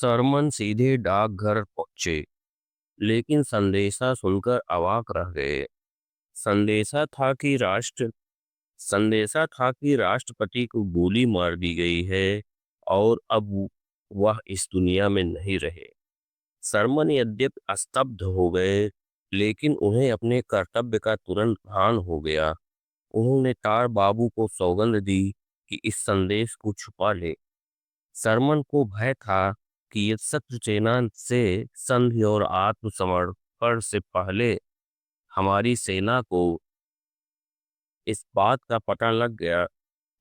सरमन सीधे डाकघर पहुंचे, लेकिन संदेशा सुनकर अवाक रह गए। संदेशा था कि राष्ट्र संदेशा था कि राष्ट्रपति को गोली मार दी गई है और अब वह इस दुनिया में नहीं रहे। सरमन यद्यपि स्तब्ध हो गए, लेकिन उन्हें अपने कर्तव्य का तुरंत भान हो गया। उन्होंने तार बाबू को सौगंध दी कि इस संदेश को छुपा ले। सरमन को भय था कि ये शत्रु सेना से संधि और आत्मसमर्पण से पहले हमारी सेना को इस बात का पता लग गया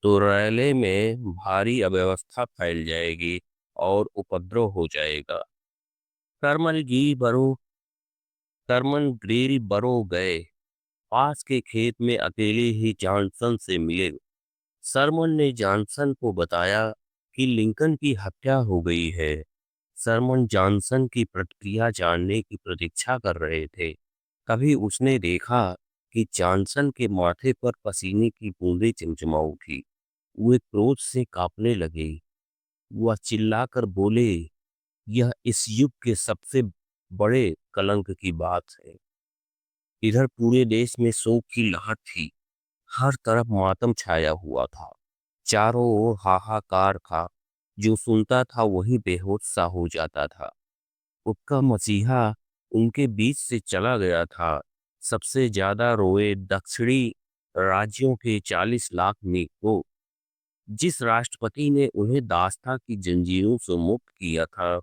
तो रैले में भारी अव्यवस्था फैल जाएगी और उपद्रव हो जाएगा। सरमन जी बरो सरमन ग्रील बरो गए। पास के खेत में अकेले ही जॉनसन से मिले। सरमन ने जॉनसन को बताया कि लिंकन की हत्या हो गई है। सरमन जॉनसन की प्रतिक्रिया जानने की प्रतीक्षा कर रहे थे। कभी उसने देखा कि जॉनसन के माथे पर पसीने की बूंदें चमचमा उठी। वे क्रोध से कांपने लगे। वह चिल्लाकर बोले, यह इस युग के सबसे बड़े कलंक की बात है। इधर पूरे देश में शोक की लहर थी। हर तरफ मातम छाया हुआ था। चारों ओर हाहाकार था। जो सुनता था वही बेहोश सा हो जाता था। उनका मसीहा उनके बीच से चला गया था। सबसे ज्यादा रोए दक्षिणी राज्यों के 40 लाख निको। जिस राष्ट्रपति ने उन्हें दास्ता की जंजीरों से मुक्त किया था,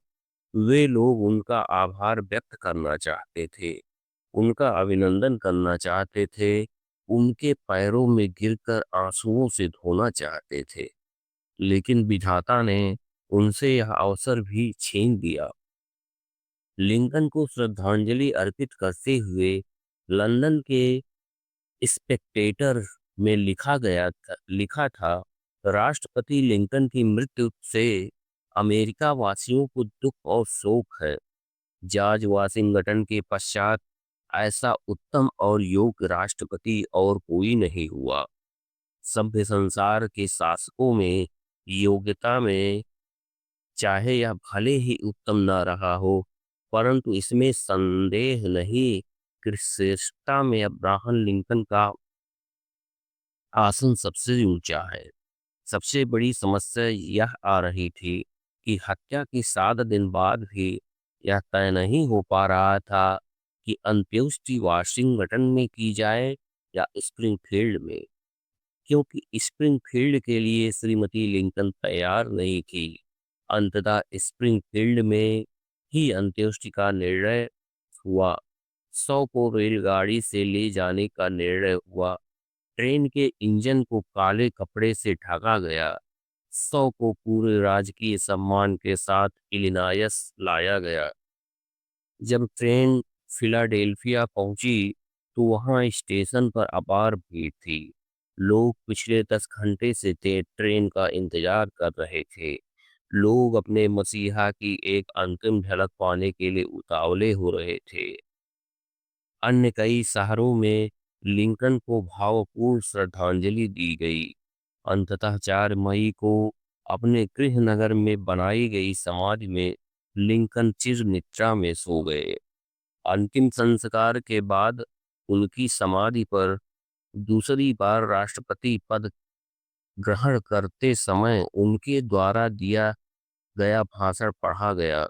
वे लोग उनका आभार व्यक्त करना चाहते थे, उनका अभिनंदन करना चाहते थे, उनके पैरों में गिरकर आंसुओं से धोना चाहते थे। लेकिन विधाता ने उनसे यह अवसर भी छीन लिया। लिंकन को श्रद्धांजलि अर्पित करते हुए लंदन के स्पेक्टेटर में लिखा था, राष्ट्रपति लिंकन की मृत्यु से अमेरिका वासियों को दुख और शोक है। जॉर्ज वाशिंगटन के पश्चात ऐसा उत्तम और योग्य राष्ट्रपति और कोई नहीं हुआ। सभ्य संसार के शासकों में योग्यता में चाहे यह भले ही उत्तम न रहा हो, परंतु इसमें संदेह नहीं कि श्रेष्ठता में अब्राहम लिंकन का आसन सबसे ऊंचा है। सबसे बड़ी समस्या यह आ रही थी कि हत्या के 7 दिन बाद भी यह तय नहीं हो पा रहा था कि अंत्येष्टि वाशिंगटन में की जाए या स्प्रिंगफील्ड में, क्योंकि स्प्रिंगफील्ड के लिए श्रीमती लिंकन तैयार नहीं थी। अंततः स्प्रिंगफील्ड में ही अंत्येष्टि का निर्णय हुआ। 100 को रेलगाड़ी से ले जाने का निर्णय हुआ। ट्रेन के इंजन को काले कपड़े से ढका गया। 100 को पूरे राजकीय सम्मान के साथ इलिनायस लाया गया। जब ट्रेन फिलाडेल्फिया पहुंची तो वहां स्टेशन पर अपार भीड़ थी। लोग पिछले 10 घंटे से ट्रेन का इंतजार कर रहे थे। लोग अपने मसीहा की एक अंतिम झलक पाने के लिए उतावले हो रहे थे। अन्य कई शहरों में लिंकन को भावपूर्ण श्रद्धांजलि दी गई। अंततः 4 मई को अपने गृह नगर में बनाई गई समाधि में लिंकन चिर निद्रा में सो गए। अंतिम संस्कार के बाद उनकी समाधि पर दूसरी बार राष्ट्रपति पद ग्रहण करते समय उनके द्वारा दिया गया भाषण पढ़ा गया।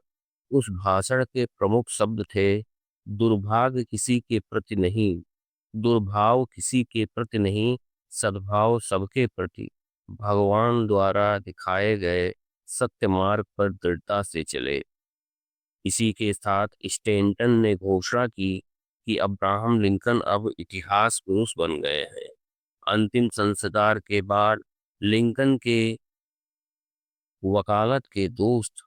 उस भाषण के प्रमुख शब्द थे, दुर्भाग्य किसी के प्रति नहीं, दुर्भाव किसी के प्रति नहीं, सद्भाव सबके प्रति। भगवान द्वारा दिखाए गए सत्य मार्ग पर दृढ़ता से चले। इसी के साथ स्टेंटन ने घोषणा की कि अब्राहम लिंकन अब इतिहास पुरुष बन गए हैं। अंतिम संस्कार के बाद लिंकन के वकालत के दोस्त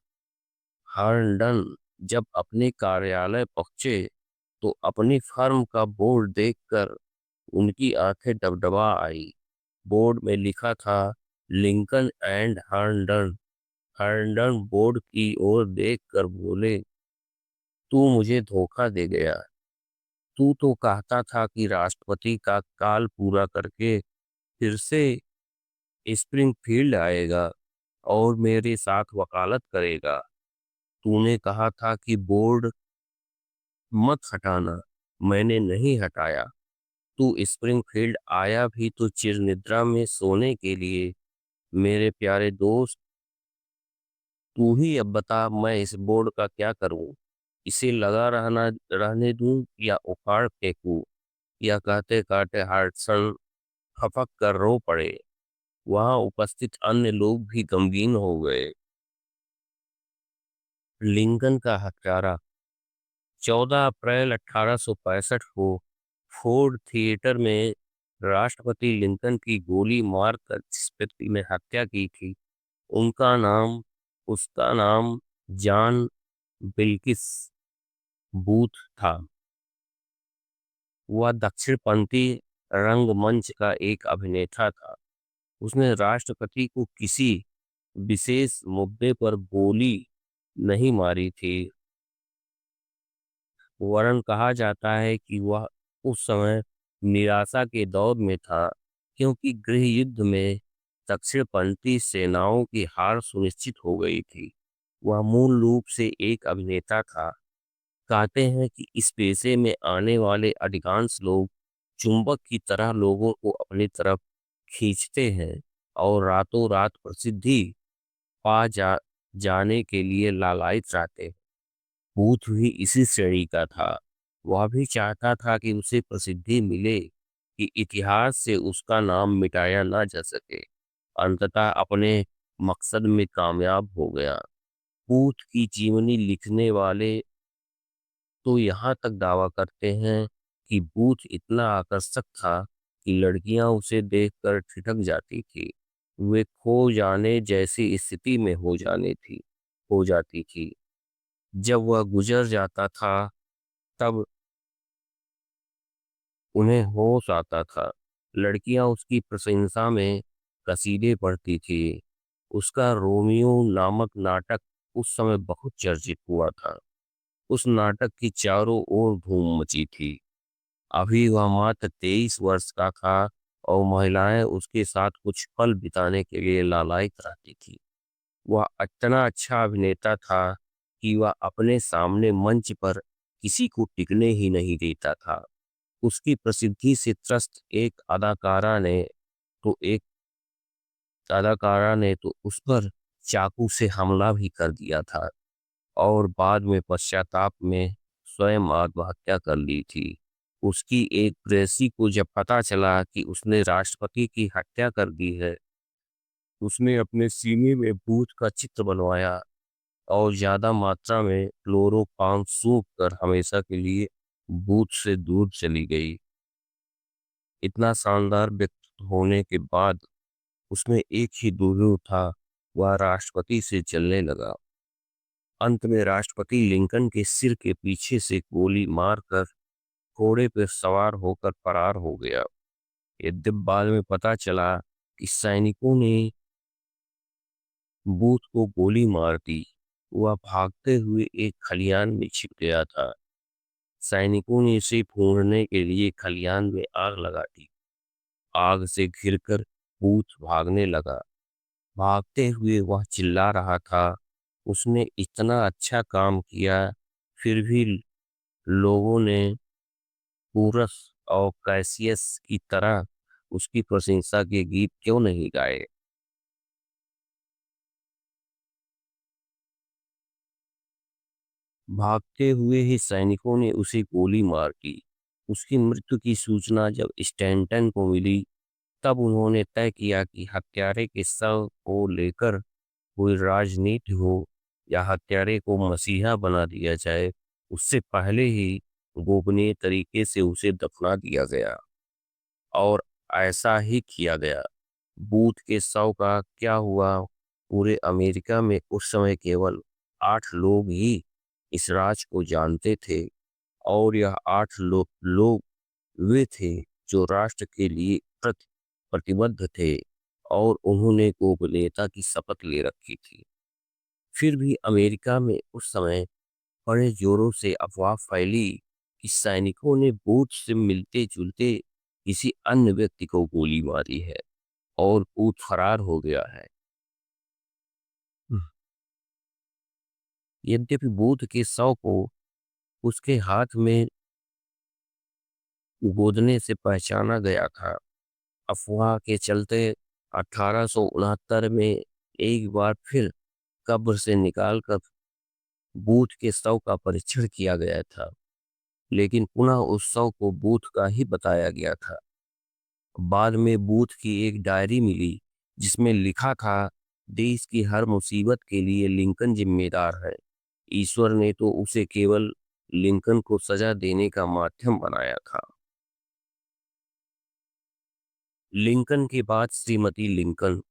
हर्नडन जब अपने कार्यालय पहुंचे तो अपनी फर्म का बोर्ड देखकर उनकी आंखें डबडबा आई। बोर्ड में लिखा था, लिंकन एंड हर्नडन। हर्नडन बोर्ड की ओर देखकर बोले, तू मुझे धोखा दे गया। तू तो कहता था कि राष्ट्रपति का काल पूरा करके फिर से स्प्रिंगफील्ड आएगा और मेरे साथ वकालत करेगा। तूने कहा था कि बोर्ड मत हटाना, मैंने नहीं हटाया। तू स्प्रिंगफील्ड आया भी तो चिरनिद्रा में सोने के लिए। मेरे प्यारे दोस्त, तू ही अब बता, मैं इस बोर्ड का क्या करूं? इसे लगा रहने दूं या उखाड़ फेंकूं, या कहते कहते हार्टसन खपक कर रो पड़े। वहां उपस्थित अन्य लोग भी गमगीन हो गए। लिंकन का हत्यारा। 14 अप्रैल 1865 को फोर्ड थिएटर में राष्ट्रपति लिंकन की गोली मारकर जिस व्यक्ति ने हत्या की थी, उनका नाम उसका नाम जॉन बिल्किस बूथ था। वह दक्षिणपंथी रंगमंच का एक अभिनेता था। उसने राष्ट्रपति को किसी विशेष मुद्दे पर गोली नहीं मारी थी, वरन कहा जाता है कि वह उस समय निराशा के दौर में था, क्योंकि गृह युद्ध में दक्षिणपंथी सेनाओं की हार सुनिश्चित हो गई थी। वह मूल रूप से एक अभिनेता था। कहते हैं कि इस पेशे में आने वाले अधिकांश लोग चुंबक की तरह लोगों को अपनी तरफ खींचते हैं और रातों रात प्रसिद्धि जाने के लिए लालायित रहते हैं। बूथ भी इसी श्रेणी का था। वह भी चाहता था कि उसे प्रसिद्धि मिले, कि इतिहास से उसका नाम मिटाया ना जा सके। अंततः अपने मकसद में कामयाब हो गया। बूथ की जीवनी लिखने वाले तो यहाँ तक दावा करते हैं कि बूथ इतना आकर्षक था कि लड़कियां उसे देखकर ठिठक जाती थी। वे खो जाने जैसी स्थिति में हो जाती थी। जब वह गुजर जाता था, तब उन्हें होश आता था। लड़कियां उसकी प्रशंसा में कसीदे पढ़ती थी। उसका रोमियो नामक नाटक उस समय बहुत चर्चित हुआ था। उस नाटक की चारों ओर धूम मची थी। अभी वह मात्र 23 वर्ष का था और महिलाएं उसके साथ कुछ पल बिताने के लिए लालायित रहती थी। वह इतना अच्छा अभिनेता था कि वह अपने सामने मंच पर किसी को टिकने ही नहीं देता था। उसकी प्रसिद्धि से त्रस्त एक अदाकारा ने तो उस पर चाकू से हमला भी कर दिया था और बाद में पश्चाताप में स्वयं आत्महत्या कर ली थी। उसकी एक प्रेयसी को जब पता चला कि उसने राष्ट्रपति की हत्या कर दी है, उसने अपने सीने में भूत का चित्र बनवाया और ज्यादा मात्रा में क्लोरोफॉर्म सूंघ कर हमेशा के लिए भूत से दूर चली गई। इतना शानदार व्यक्तित्व होने के बाद उसमें एक ही दुर्गुण था, वह राष्ट्रपति से जलने लगा। अंत में राष्ट्रपति लिंकन के सिर के पीछे से गोली मारकर घोड़े पर सवार होकर फरार हो गया। यद्यप बाद में पता चला कि सैनिकों ने बूथ को गोली मार दी। वह भागते हुए एक खलियान में छिप गया था। सैनिकों ने इसे ढूंढने के लिए खलियान में आग लगा दी। आग से घिरकर बूथ भागने लगा। भागते हुए वह चिल्ला रहा था, उसने इतना अच्छा काम किया, फिर भी लोगों ने पूरस और कैसियस की तरह उसकी प्रशंसा के गीत क्यों नहीं गाए। भागते हुए ही सैनिकों ने उसे गोली मार दी। उसकी मृत्यु की सूचना जब स्टैंटन को मिली, तब उन्होंने तय किया कि हत्यारे के शव को लेकर कोई राजनीति हो या हत्यारे को मसीहा बना दिया जाए, उससे पहले ही गोपनीय तरीके से उसे दफना दिया गया। और ऐसा ही किया गया। बूथ के शव का क्या हुआ, पूरे अमेरिका में उस समय केवल 8 लोग ही इस राज को जानते थे, और यह 8 लोग वे थे जो राष्ट्र के लिए प्रतिबद्ध थे और उन्होंने गोपनीयता की शपथ ले रखी थी। फिर भी अमेरिका में उस समय बड़े जोरों से अफवाह फैली कि सैनिकों ने बूथ से मिलते जुलते किसी अन्य व्यक्ति को गोली मारी है और बूथ फरार हो गया है। यद्यपि बूथ के शव को उसके हाथ में गोदने से पहचाना गया था। अफवाह के चलते 1869 में एक बार फिर कब्र से निकालकर बूथ के शव का परीक्षण किया गया था, लेकिन पुनः उस शव को बूथ का ही बताया गया था। बाद में बूथ की एक डायरी मिली जिसमें लिखा था, देश की हर मुसीबत के लिए लिंकन जिम्मेदार है। ईश्वर ने तो उसे केवल लिंकन को सजा देने का माध्यम बनाया था। लिंकन के बाद श्रीमती लिंकन।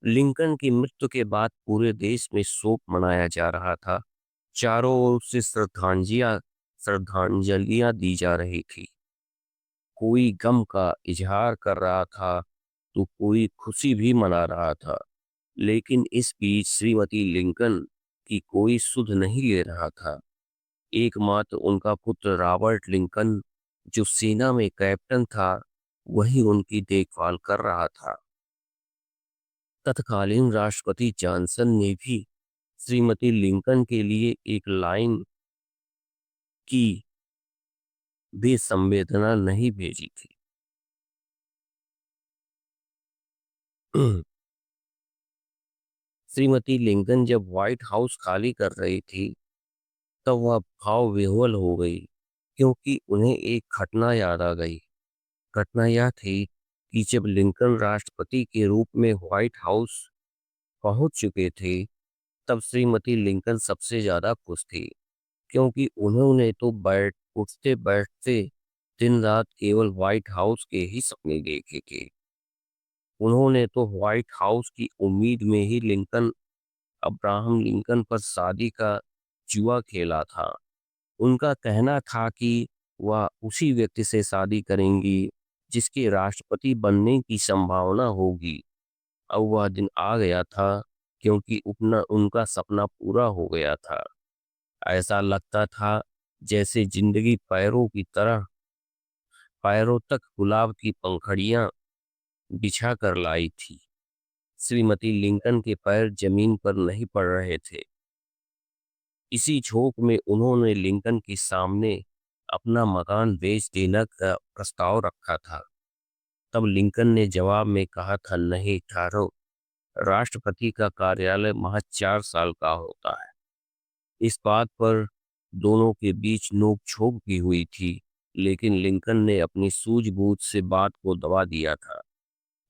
लिंकन की मृत्यु के बाद पूरे देश में शोक मनाया जा रहा था। चारों ओर से श्रद्धांजलियां दी जा रही थी। कोई गम का इजहार कर रहा था तो कोई खुशी भी मना रहा था। लेकिन इस बीच श्रीमती लिंकन की कोई सुध नहीं ले रहा था। एकमात्र उनका पुत्र रॉबर्ट लिंकन, जो सेना में कैप्टन था, वही उनकी देखभाल कर रहा था। तत्कालीन राष्ट्रपति जॉनसन ने भी श्रीमती लिंकन के लिए एक लाइन की भी संवेदना नहीं भेजी थी। श्रीमती लिंकन जब व्हाइट हाउस खाली कर रही थी, तब वह भाव विह्वल हो गई, क्योंकि उन्हें एक घटना याद आ गई। घटना यह थी कि जब लिंकन राष्ट्रपति के रूप में व्हाइट हाउस पहुंच चुके थे, तब श्रीमती लिंकन सबसे ज्यादा खुश थी, क्योंकि उन्होंने तो उठते बैठते दिन रात केवल व्हाइट हाउस के ही सपने देखे थे। उन्होंने तो व्हाइट हाउस की उम्मीद में ही अब्राहम लिंकन पर शादी का जुआ खेला था। उनका कहना था कि वह उसी व्यक्ति से शादी करेंगी जिसके राष्ट्रपति बनने की संभावना होगी। अब वह दिन आ गया था, क्योंकि अपना उनका सपना पूरा हो गया था। ऐसा लगता था जैसे जिंदगी पैरों तक गुलाब की पंखड़ियां बिछा कर लाई थी। श्रीमती लिंकन के पैर जमीन पर नहीं पड़ रहे थे। इसी झोंक में उन्होंने लिंकन के सामने अपना मकान बेच देने का प्रस्ताव रखा था। तब लिंकन ने जवाब में कहा था, नहीं ठहरो, राष्ट्रपति का कार्यालय महज 4 साल का होता है। इस बात पर दोनों के बीच नोक-झोंक भी हुई थी, लेकिन लिंकन ने अपनी सूझबूझ से बात को दबा दिया था।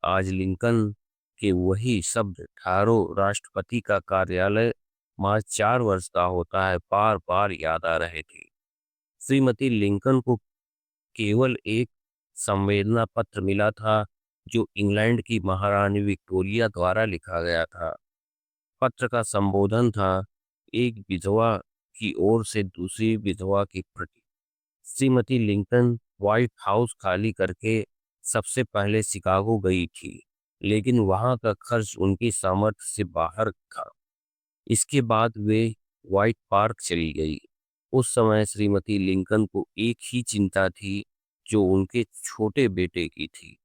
आज लिंकन के वही शब्द, ठहरो, राष्ट्रपति का कार्यालय महज 4 वर्ष का होता है, बार बार याद आ रहे थे। श्रीमती लिंकन को केवल एक संवेदना पत्र मिला था, जो इंग्लैंड की महारानी विक्टोरिया द्वारा लिखा गया था। पत्र का संबोधन था, एक विधवा की ओर से दूसरी विधवा के प्रति। श्रीमती लिंकन व्हाइट हाउस खाली करके सबसे पहले शिकागो गई थी, लेकिन वहां का खर्च उनकी सामर्थ्य से बाहर था। इसके बाद वे व्हाइट पार्क चली गई। उस समय श्रीमती लिंकन को एक ही चिंता थी, जो उनके छोटे बेटे की थी।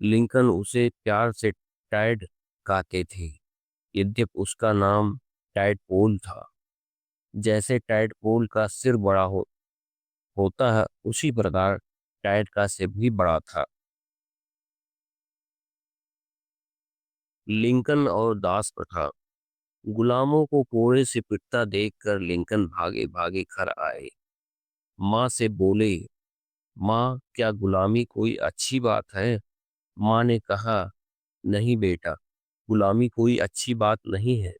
लिंकन उसे प्यार से टैड कहते थे, यद्यपि उसका नाम टैडपोल था। जैसे टैडपोल का सिर होता है, उसी प्रकार टैड का सिर भी बड़ा था। लिंकन और दास प्रथा। गुलामों को कोड़े से पिटता देखकर लिंकन भागे भागे घर आए। माँ से बोले, माँ, क्या गुलामी कोई अच्छी बात है? माँ ने कहा, नहीं बेटा, गुलामी कोई अच्छी बात नहीं है।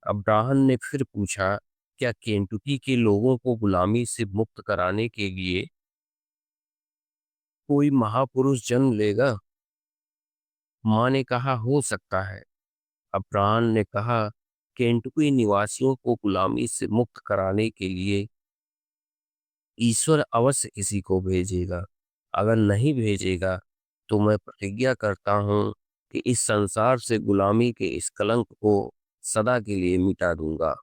अब्राहम ने फिर पूछा, क्या केंटुकी के लोगों को गुलामी से मुक्त कराने के लिए कोई महापुरुष जन्म लेगा? माँ ने कहा, हो सकता है। अब्राहम ने कहा, केंटुकी निवासियों को गुलामी से मुक्त कराने के लिए ईश्वर अवश्य किसी को भेजेगा। अगर नहीं भेजेगा तो मैं प्रतिज्ञा करता हूँ कि इस संसार से गुलामी के इस कलंक को सदा के लिए मिटा दूंगा।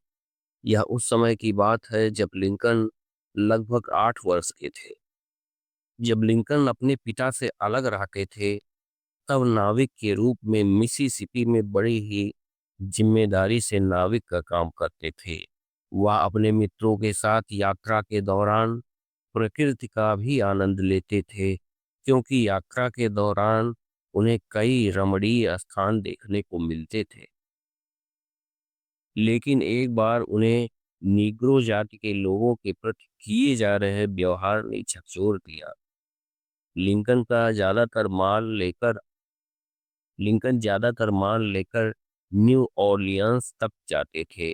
यह उस समय की बात है जब लिंकन लगभग 8 वर्ष के थे। जब लिंकन अपने पिता से अलग रहते थे, तब नाविक के रूप में मिसिसिपी में बड़ी ही जिम्मेदारी से नाविक का काम करते थे। वह अपने मित्रों के साथ यात्रा के दौरान प्रकृति का भी आनंद लेते थे, क्योंकि यात्रा के दौरान उन्हें कई रमणीय स्थान देखने को मिलते थे। लेकिन एक बार उन्हें नीग्रो जाति के लोगों के प्रति किए जा रहे व्यवहार ने झकझोर दिया। लिंकन का ज्यादातर माल लेकर लिंकन ज्यादातर माल लेकर न्यू ऑरलियंस तक जाते थे।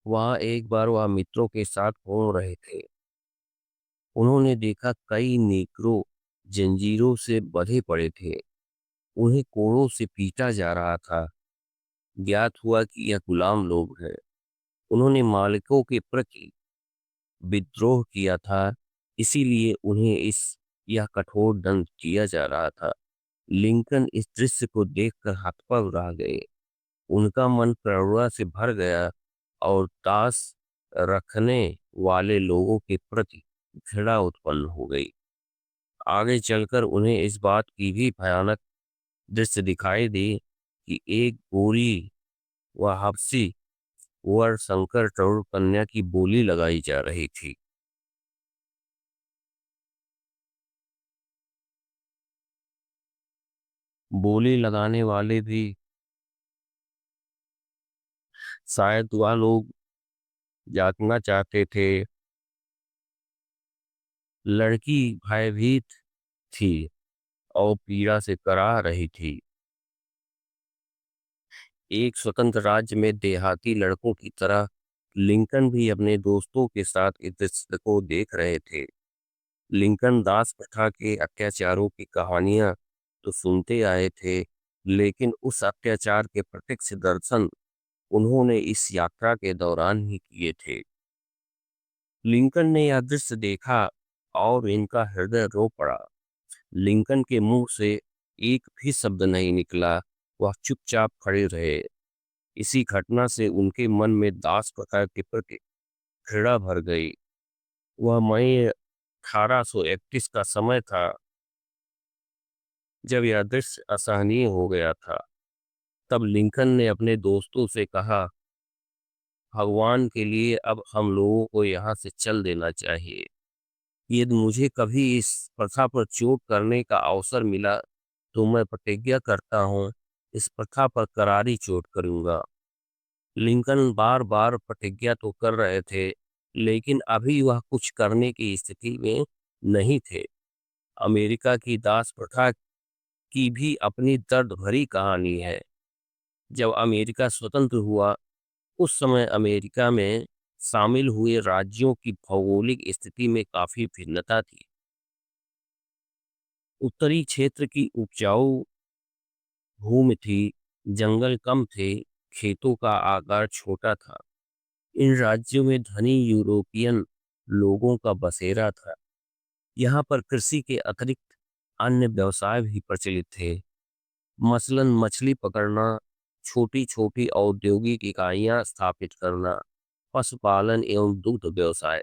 वहां एक बार वह मित्रों के साथ घूम रहे थे। उन्होंने देखा कई नेकरो जंजीरों से बंधे पड़े थे। उन्हें कोड़ों से पीटा जा रहा था। ज्ञात हुआ कि यह गुलाम लोग हैं। उन्होंने मालिकों के प्रति विद्रोह किया था, इसीलिए उन्हें इस यह कठोर दंड किया जा रहा था। लिंकन इस दृश्य को देखकर हतप्रभ रह गए। उनका मन करुणा से भर गया और दास रखने वाले लोगों के प्रति घृणा उत्पन्न हो गई। आगे चलकर उन्हें इस बात की भी भयानक दृश्य दिखाई दी कि एक गोरी व हबसी वर शंकर तरुण कन्या की बोली लगाई जा रही थी। बोली लगाने वाले भी शायद वह लोग जांचना चाहते थे। लड़की भयभीत थी और पीड़ा से कराह रही थी। एक स्वतंत्र राज्य में देहाती लड़कों की तरह लिंकन भी अपने दोस्तों के साथ इस दृश्य को देख रहे थे। लिंकन दास प्रथा के अत्याचारों की कहानियां तो सुनते आए थे, लेकिन उस अत्याचार के प्रत्यक्ष दर्शन उन्होंने इस यात्रा के दौरान ही किए थे। लिंकन ने यह दृश्य देखा और इनका हृदय रो पड़ा। लिंकन के मुंह से एक भी शब्द नहीं निकला। वह चुपचाप खड़े रहे। इसी घटना से उनके मन में दास प्रथा के प्रति घृणा भर गई। वह मई 1831 का समय था जब यह दृश्य असहनीय हो गया था। तब लिंकन ने अपने दोस्तों से कहा, भगवान के लिए अब हम लोगों को यहाँ से चल देना चाहिए। यदि मुझे कभी इस प्रथा पर चोट करने का अवसर मिला तो मैं प्रतिज्ञा करता हूँ इस प्रथा पर करारी चोट करूंगा। लिंकन बार बार प्रतिज्ञा तो कर रहे थे, लेकिन अभी वह कुछ करने की स्थिति में नहीं थे। अमेरिका की दास प्रथा की भी अपनी दर्द भरी कहानी है। जब अमेरिका स्वतंत्र हुआ, उस समय अमेरिका में शामिल हुए राज्यों की भौगोलिक स्थिति में काफी भिन्नता थी। उत्तरी क्षेत्र की उपजाऊ भूमि थी, जंगल कम थे, खेतों का आकार छोटा था। इन राज्यों में धनी यूरोपियन लोगों का बसेरा था। यहाँ पर कृषि के अतिरिक्त अन्य व्यवसाय भी प्रचलित थे, मसलन मछली पकड़ना, छोटी छोटी औद्योगिक इकाइयां स्थापित करना, पशुपालन एवं दुग्ध व्यवसाय।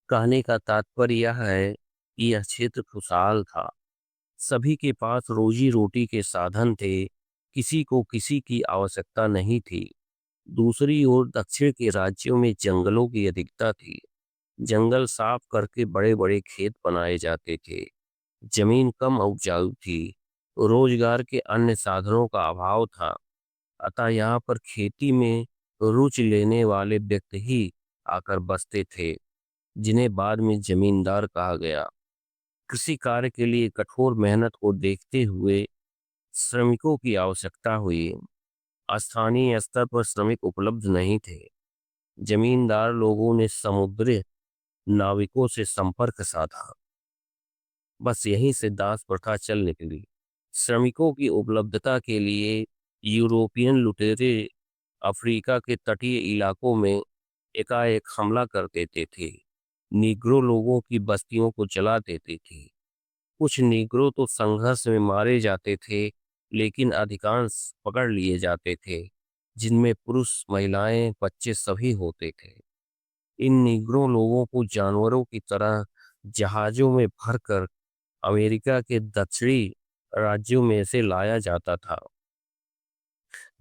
कहने का तात्पर्य यह है कि यह क्षेत्र खुशहाल था। सभी के पास रोजी रोटी के साधन थे, किसी को किसी की आवश्यकता नहीं थी। दूसरी ओर दक्षिण के राज्यों में जंगलों की अधिकता थी। जंगल साफ करके बड़े बड़े खेत बनाए जाते थे। जमीन कम उपजाऊ थी। रोजगार के अन्य साधनों का अभाव था। अतः यहाँ पर खेती में रुचि लेने वाले व्यक्ति ही आकर बसते थे, जिन्हें बाद में जमींदार कहा गया। कृषि कार्य के लिए कठोर मेहनत को देखते हुए श्रमिकों की आवश्यकता हुई। स्थानीय स्तर पर श्रमिक उपलब्ध नहीं थे। जमींदार लोगों ने समुद्री नाविकों से संपर्क साधा। बस यहीं से दास प्रथा चल निकली। श्रमिकों की उपलब्धता के लिए यूरोपियन लुटेरे अफ्रीका के तटीय इलाकों में एकाएक हमला कर देते थे। नीग्रो लोगों की बस्तियों को जला देते थे। कुछ नीग्रो तो संघर्ष में मारे जाते थे, लेकिन अधिकांश पकड़ लिए जाते थे, जिनमें पुरुष, महिलाएं, बच्चे सभी होते थे। इन नीग्रो लोगों को जानवरों की तरह जहाजों में भरकर अमेरिका के दक्षिणी राज्यों में से लाया जाता था।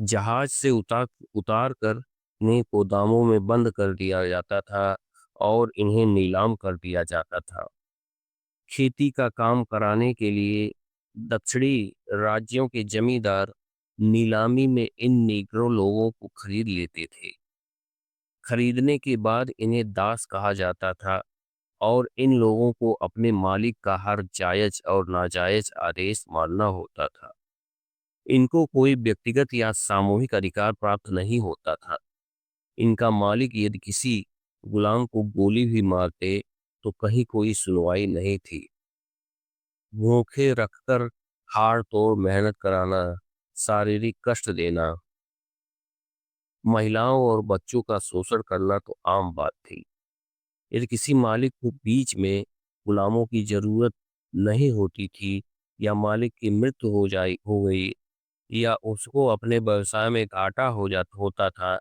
जहाज से उतार कर इन्हें गोदामों में बंद कर दिया जाता था और इन्हें नीलाम कर दिया जाता था। खेती का काम कराने के लिए दक्षिणी राज्यों के जमींदार नीलामी में इन नीग्रो लोगों को खरीद लेते थे। खरीदने के बाद इन्हें दास कहा जाता था और इन लोगों को अपने मालिक का हर जायज और नाजायज आदेश मानना होता था। इनको कोई व्यक्तिगत या सामूहिक अधिकार प्राप्त नहीं होता था। इनका मालिक यदि किसी गुलाम को गोली भी मारते तो कहीं कोई सुनवाई नहीं थी। भूखे रखकर हाड़ तोड़ मेहनत कराना, शारीरिक कष्ट देना, महिलाओं और बच्चों का शोषण करना तो आम बात थी। यदि किसी मालिक को बीच में गुलामों की जरूरत नहीं होती थी या मालिक की मृत्यु हो गई या उसको अपने व्यवसाय में घाटा होता था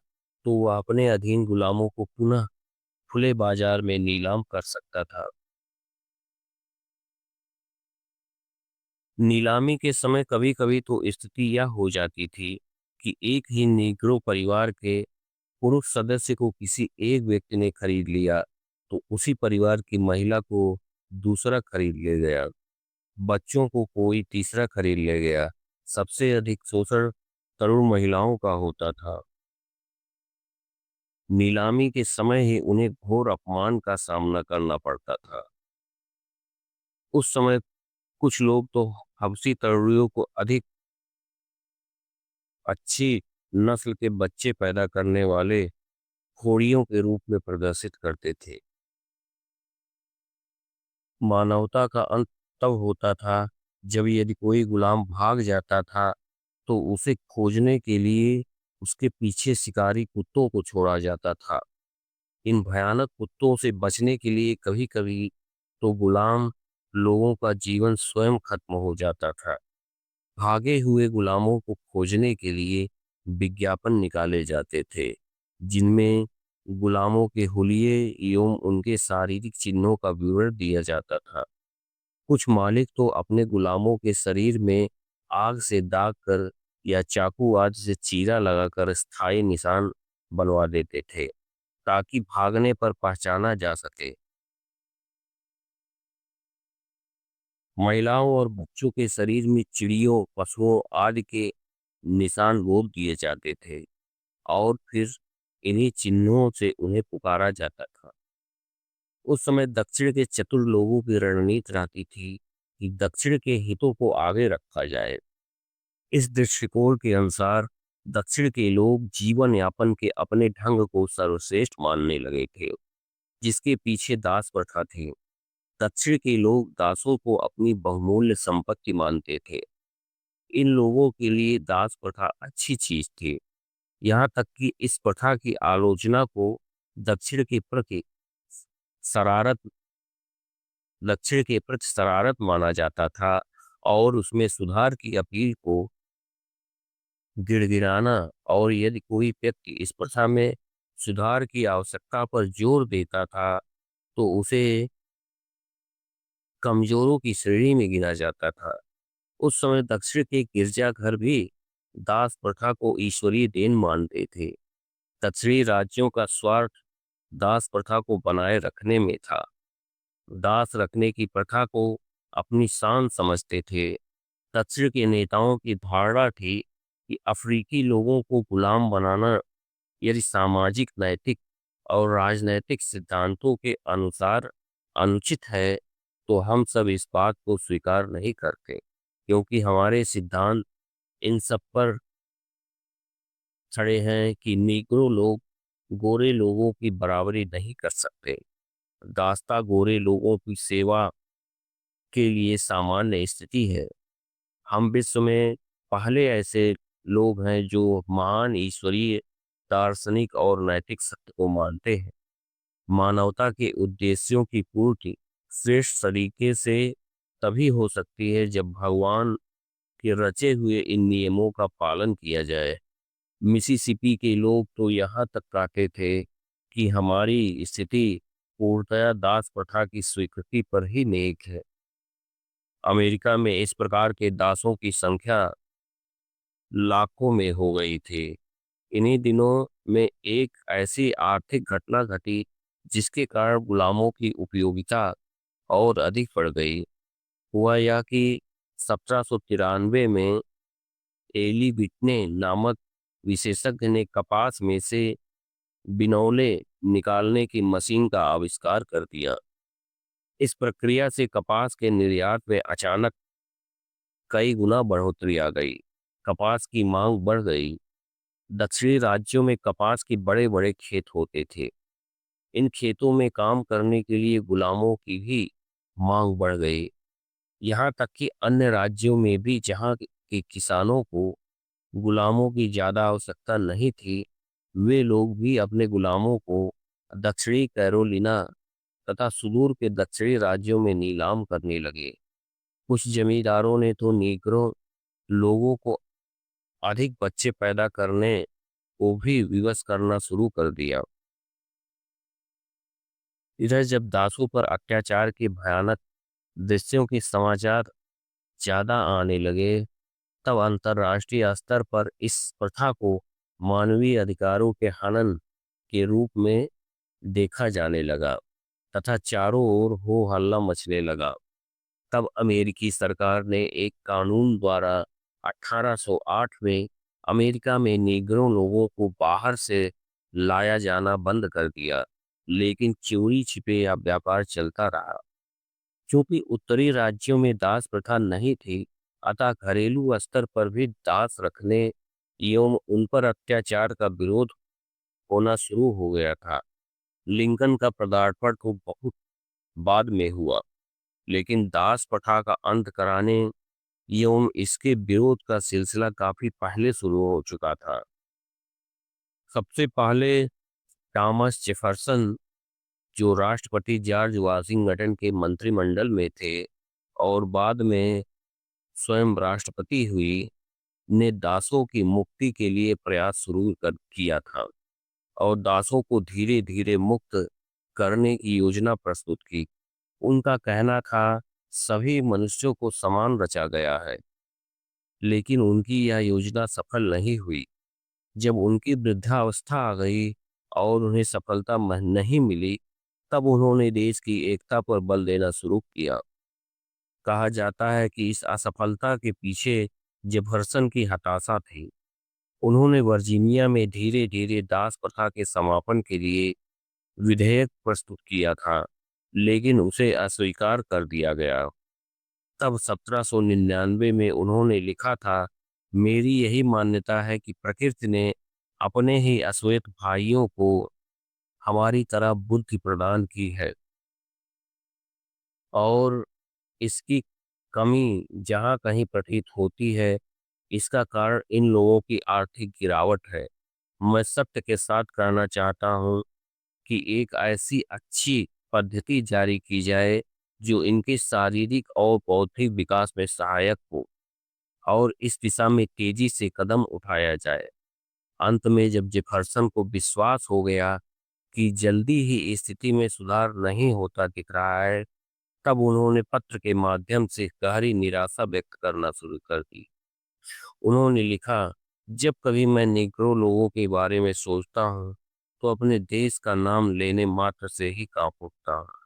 तो वह अपने अधीन गुलामों को पुनः खुले बाजार में नीलाम कर सकता था। नीलामी के समय कभी कभी तो स्थिति यह हो जाती थी कि एक ही नीग्रो परिवार के पुरुष सदस्य को किसी एक व्यक्ति ने खरीद लिया तो उसी परिवार की महिला को दूसरा खरीद ले गया, बच्चों को कोई तीसरा खरीद ले गया। सबसे अधिक शोषण तरुण महिलाओं का होता था। नीलामी के समय ही उन्हें घोर अपमान का सामना करना पड़ता था। उस समय कुछ लोग तो हबशी तरुणियों को अधिक अच्छी नस्ल के बच्चे पैदा करने वाले खोड़ियों के रूप में प्रदर्शित करते थे। मानवता का अंत तब होता था जब यदि कोई गुलाम भाग जाता था तो उसे खोजने के लिए उसके पीछे शिकारी कुत्तों को छोड़ा जाता था। इन भयानक कुत्तों से बचने के लिए कभी कभी तो गुलाम लोगों का जीवन स्वयं खत्म हो जाता था। भागे हुए गुलामों को खोजने के लिए विज्ञापन निकाले जाते थे जिनमें गुलामों के हुलिये एवं उनके शारीरिक चिन्हों का विवरण दिया जाता था। कुछ मालिक तो अपने गुलामों के शरीर में आग से दाग कर या चाकू आदि से चीरा लगाकर स्थायी निशान बनवा देते थे ताकि भागने पर पहचाना जा सके। महिलाओं और बच्चों के शरीर में चिड़ियों, पशुओं आदि के निशान रोप दिए जाते थे और फिर इन्हीं चिन्हों से उन्हें पुकारा जाता था। उस समय दक्षिण के चतुर लोगों की रणनीति रहती थी कि दक्षिण के हितों को आगे रखा जाए। इस दृष्टिकोण के अनुसार दक्षिण के लोग जीवन यापन के अपने ढंग को सर्वश्रेष्ठ मानने लगे थे, जिसके पीछे दास प्रथा थी। दक्षिण के लोग दासों को अपनी बहुमूल्य संपत्ति मानते थे। इन लोगों के लिए दास प्रथा अच्छी चीज थी। यहाँ तक कि इस प्रथा की आलोचना को दक्षिण के प्रति शरारत दक्षिण के प्रति शरारत माना जाता था और उसमें सुधार की अपील को गिड़गिड़ाना, और यदि कोई व्यक्ति इस प्रथा में सुधार की आवश्यकता पर जोर देता था तो उसे कमजोरों की श्रेणी में गिना जाता था। उस समय दक्षिण के गिरजाघर भी दास प्रथा को ईश्वरीय देन मानते थे। दक्षिणी राज्यों का स्वार्थ दास प्रथा को बनाए रखने में था। दास रखने की प्रथा को अपनी शान समझते थे। दक्षिण के नेताओं की धारणा थी कि अफ्रीकी लोगों को गुलाम बनाना यदि सामाजिक, नैतिक और राजनैतिक सिद्धांतों के अनुसार अनुचित है तो हम सब इस बात को स्वीकार नहीं करते, क्योंकि हमारे सिद्धांत इन सब पर खड़े हैं कि नीग्रो लोग गोरे लोगों की बराबरी नहीं कर सकते। दास्ता गोरे लोगों की सेवा के लिए सामान्य स्थिति है। हम विश्व में पहले ऐसे लोग हैं जो महान ईश्वरीय, दार्शनिक और नैतिक सत्य को मानते हैं। मानवता के उद्देश्यों की पूर्ति श्रेष्ठ तरीके से तभी हो सकती है जब भगवान के रचे हुए इन नियमों का पालन किया जाए। मिसिसिपी के लोग तो यहाँ तक कहते थे कि हमारी स्थिति पूर्णतया दास प्रथा की स्वीकृति पर ही नेक है। अमेरिका में इस प्रकार के दासों की संख्या लाखों में हो गई थी। इन्हीं दिनों में एक ऐसी आर्थिक घटना घटी जिसके कारण गुलामों की उपयोगिता और अधिक बढ़ गई। हुआ यह कि 1793 में एली विटने नामक विशेषज्ञ ने कपास में से बिनौले निकालने की मशीन का आविष्कार कर दिया। इस प्रक्रिया से कपास के निर्यात में अचानक कई गुना बढ़ोतरी आ गई। कपास की मांग बढ़ गई। दक्षिणी राज्यों में कपास के बड़े बड़े खेत होते थे। इन खेतों में काम करने के लिए गुलामों की भी मांग बढ़ गई। यहाँ तक कि अन्य राज्यों में भी जहाँ के किसानों को गुलामों की ज्यादा आवश्यकता नहीं थी, वे लोग भी अपने गुलामों को दक्षिणी कैरोलिना तथा सुदूर के दक्षिणी राज्यों में नीलाम करने लगे। कुछ जमींदारों ने तो नीग्रो लोगों को अधिक बच्चे पैदा करने को भी विवश करना शुरू कर दिया। इधर जब दासों पर अत्याचार के भयानक दृश्यों के समाचार ज्यादा आने लगे, तब अंतर्राष्ट्रीय स्तर पर इस प्रथा को मानवीय अधिकारों के हनन के रूप में देखा जाने लगा तथा चारों ओर हो हल्ला मचने लगा। तब अमेरिकी सरकार ने एक कानून द्वारा 1808 में अमेरिका में नीग्रो लोगों को बाहर से लाया जाना बंद कर दिया, लेकिन चोरी छिपे या व्यापार चलता रहा। क्योंकि उत्तरी राज्यों में दास प्रथा नहीं थी, अतः घरेलू स्तर पर भी दास रखने एवं उन पर अत्याचार का विरोध होना शुरू हो गया था। लिंकन का पदार्पण तो बहुत बाद में हुआ, लेकिन दास प्रथा का अंत कराने एवं इसके विरोध का सिलसिला काफी पहले शुरू हो चुका था। सबसे पहले थॉमस जेफरसन, जो राष्ट्रपति जॉर्ज वाशिंगटन के मंत्रिमंडल में थे और बाद में स्वयं राष्ट्रपति हुई, ने दासों की मुक्ति के लिए प्रयास शुरू कर किया था और दासों को धीरे धीरे मुक्त करने की योजना प्रस्तुत की। उनका कहना था, सभी मनुष्यों को समान रचा गया है। लेकिन उनकी यह योजना सफल नहीं हुई। जब उनकी वृद्धावस्था आ गई और उन्हें सफलता नहीं मिली, तब उन्होंने देश की एकता पर बल देना शुरू किया। कहा जाता है कि इस असफलता के पीछे जेफरसन की हताशा थी। उन्होंने वर्जीनिया में धीरे धीरे दास प्रथा के समापन के लिए विधेयक प्रस्तुत किया था, लेकिन उसे अस्वीकार कर दिया गया। तब 1799 में उन्होंने लिखा था, मेरी यही मान्यता है कि प्रकृति ने अपने ही अश्वेत भाइयों को हमारी तरह बुद्धि प्रदान की है और इसकी कमी जहाँ कहीं प्रतीत होती है, इसका कारण इन लोगों की आर्थिक गिरावट है। मैं सत्य के साथ कहना चाहता हूँ कि एक ऐसी अच्छी पद्धति जारी की जाए जो इनके शारीरिक और बौद्धिक विकास में सहायक हो और इस दिशा में तेजी से कदम उठाया जाए। अंत में जब जेफरसन को विश्वास हो गया कि जल्दी ही स्थिति में सुधार नहीं होता दिख रहा है, तब उन्होंने पत्र के माध्यम से गहरी निराशा व्यक्त करना शुरू कर दी। उन्होंने लिखा, जब कभी मैं निग्रो लोगों के बारे में सोचता हूँ तो अपने देश का नाम लेने मात्र से ही कांप उठता हूँ।